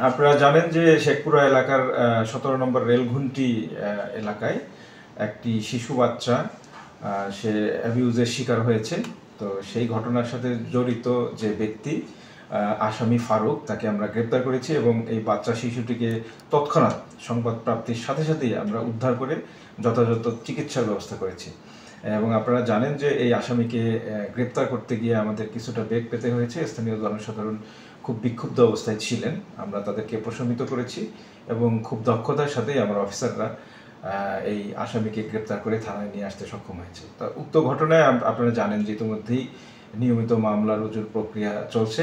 আপনারা জানেন যে শেখপুরা এলাকার 17 নম্বর রেলঘুন্টি এলাকায় একটি শিশু বাচ্চা সে অ্যাবিউজের শিকার হয়েছে। তো সেই ঘটনার সাথে জড়িত যে ব্যক্তি আসামি ফারুক, তাকে আমরা গ্রেপ্তার করেছি এবং এই বাচ্চা শিশুটিকে তৎক্ষণাৎ সংবাদ প্রাপ্তির সাথে সাথেই আমরা উদ্ধার করে যথাযথ চিকিৎসার ব্যবস্থা করেছি। এবং আপনারা জানেন যে এই আসামিকে গ্রেপ্তার করতে গিয়ে আমাদের কিছুটা বেগ পেতে হয়েছে। স্থানীয় জনসাধারণ খুব বিক্ষুব্ধ অবস্থায় ছিলেন, আমরা তাদেরকে প্রশমিত করেছি এবং খুব দক্ষতার সাথেই আমার অফিসাররা এই আসামিকে গ্রেপ্তার করে থানায় নিয়ে আসতে সক্ষম হয়েছে। তা উক্ত ঘটনায় আপনারা জানেন যে ইতিমধ্যেই নিয়মিত মামলা রুজুর প্রক্রিয়া চলছে।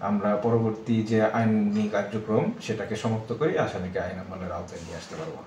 আমরা পরবর্তী যে আইনি কার্যক্রম সেটাকে সমাপ্ত করে আসামিকে আইন আমলের আওতায় নিয়ে আসতে পারবো।